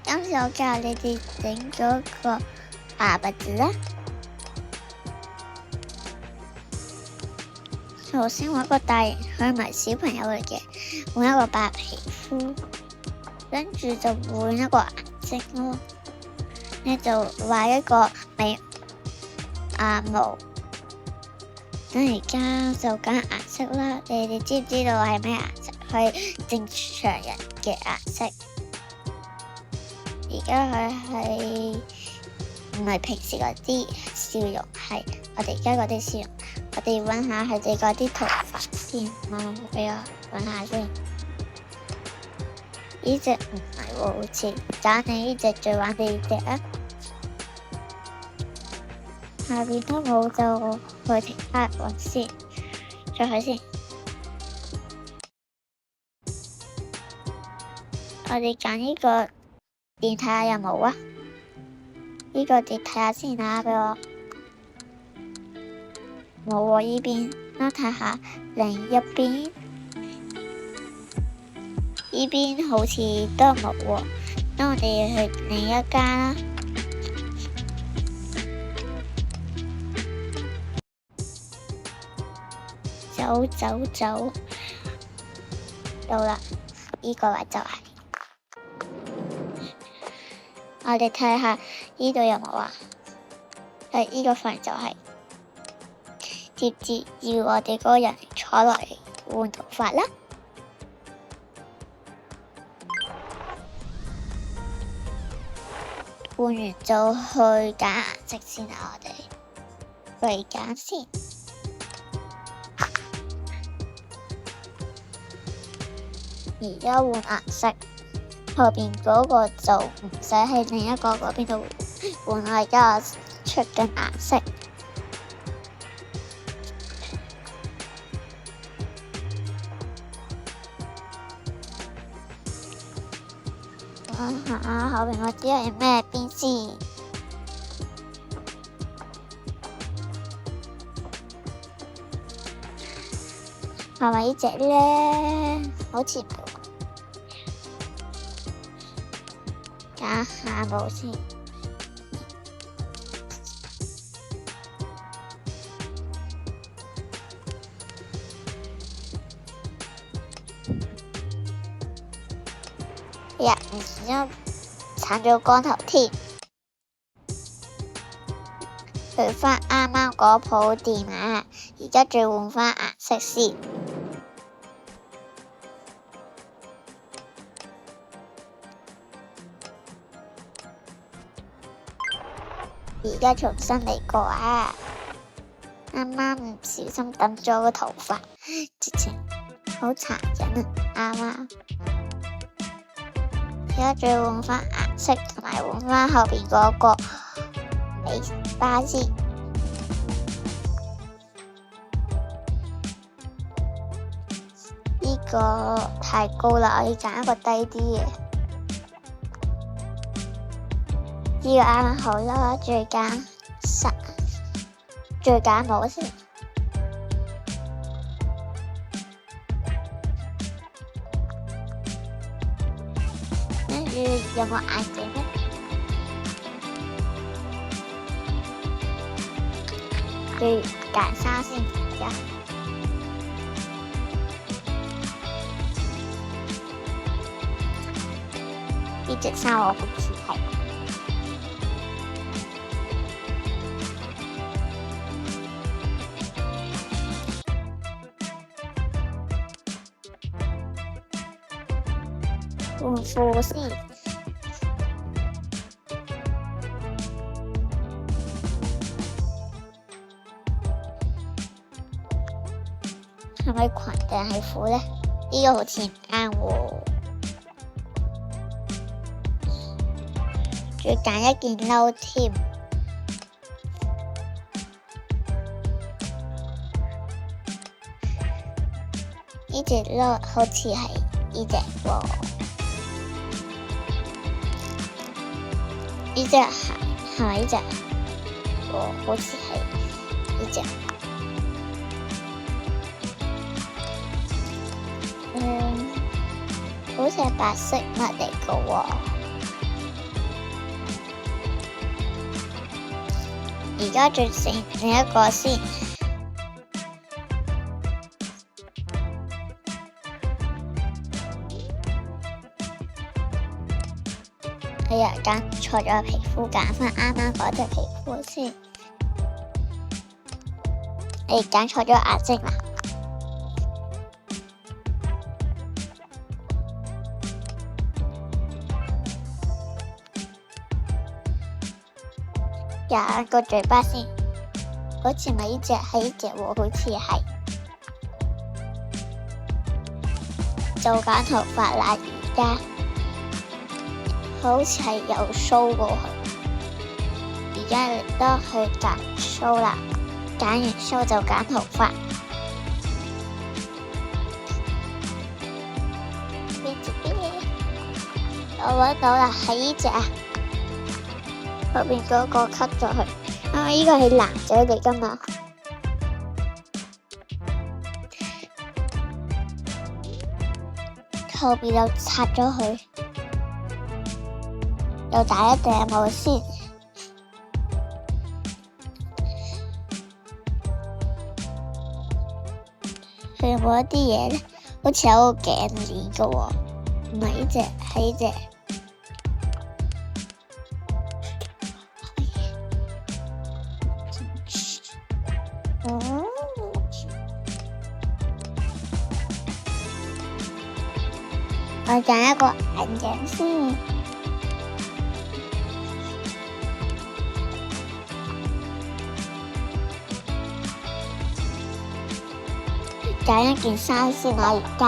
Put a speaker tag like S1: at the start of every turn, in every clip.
S1: 今次我教你哋整咗個爸爸字啦。首先揾個大型，佢唔係小朋友嚟嘅，換一個白皮膚，跟住就換一個顏色咯。你就畫一個眉眼毛。咁而家就揀顏色啦。你哋知唔知道係咩顏色？係正常人嘅顏色。而家佢係唔係平時嗰啲笑容，係我哋而家嗰啲笑容。我哋揾下佢哋嗰啲頭髮先，俾我揾下先。呢隻唔係喎，好似揀你呢隻，再玩你呢隻啊。下邊都冇就去其他揾先，再去先。我哋揀呢個電睇下有冇啊？呢個電睇下先啊，俾我。冇喎，呢邊，我睇下另一邊，呢邊好似都冇喎。咁我哋去另一間啦。走，到啦，呢個位就係。我哋睇下呢度有冇啊？係呢個份就係。接住要我哋嗰個人坐落嚟換頭髮啦。換完就去揀顏色先啦，我哋嚟揀先。而家換顏色，後邊嗰個就唔使喺另一個嗰邊度換，我而家出緊顏色。揾下後邊嗰啲係咩邊先？係咪呢隻咧？好似唔係喎。揀下部先。呀，唔小心鏟咗光頭添。去返啱啱嗰鋪店啊！而家再換返顏色先。而家重新嚟過啊！啱啱唔小心抌咗個頭髮，直情好殘忍啊！啱啱。而家再換返顏色，同埋換返後邊嗰個尾巴先。呢個太高啦，我要揀一個低啲嘅。呢個啱啱好啦，再揀帽先。跟住有冇眼鏡呢？再揀衫先，而家。呢隻衫我好似係。換褲先，係咪裙定係褲呢？呢個好似唔啱喎，仲要揀一件褸添。呢隻褸好似係呢隻喎。呢隻鞋係咪呢隻？好似係呢隻。好似係白色襪嚟嘅喎。而家再整另一個先。哎呀，揀錯咗皮膚，揀翻啱啱嗰隻皮膚先。你揀錯咗顏色啦。揀個嘴巴先，好似咪呢隻係呢隻喎，好似係。就揀頭髮啦，而家好似係有鬚過去，而家亦都去揀鬚啦。揀完鬚就揀頭髮。我揾到啦，係呢隻啊！後邊嗰個 cut 咗佢，因為呢個係男仔嚟噶嘛。後邊就拆咗佢，又戴一頂帽先。佢有冇一啲嘢咧？好似有個頸鏈噶喎，唔係呢隻，係呢隻。我揀一個眼鏡先。揀一件衫先，我而家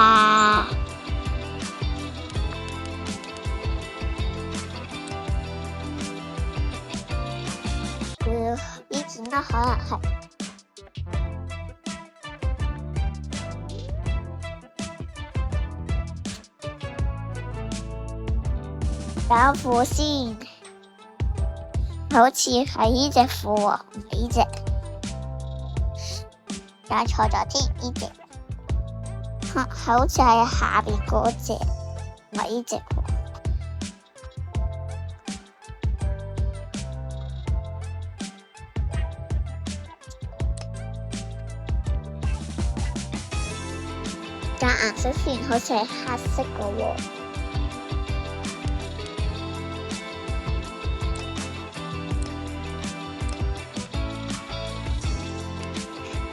S1: 呢件都可能係。揀褲先，好似係呢隻褲喎，唔係呢隻，揀錯咗添，呢隻，好似係下邊嗰隻，唔係呢隻喎。揀顏色先，好似係黑色嘅喎。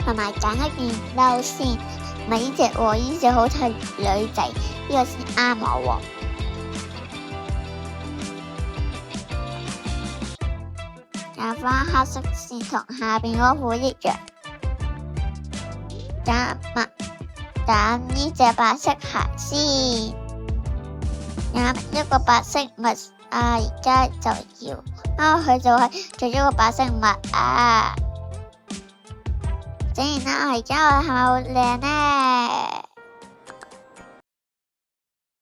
S1: 同埋揀一件褸先，唔係呢隻喎，呢隻好似女仔，呢個先啱我喎。揀翻黑色先，同下邊嗰褲一樣。揀呢隻白色鞋先，揀一個白色襪啊！而家就要佢就係做咗個白色襪啊！整完啦，我而家係咪好靚呢？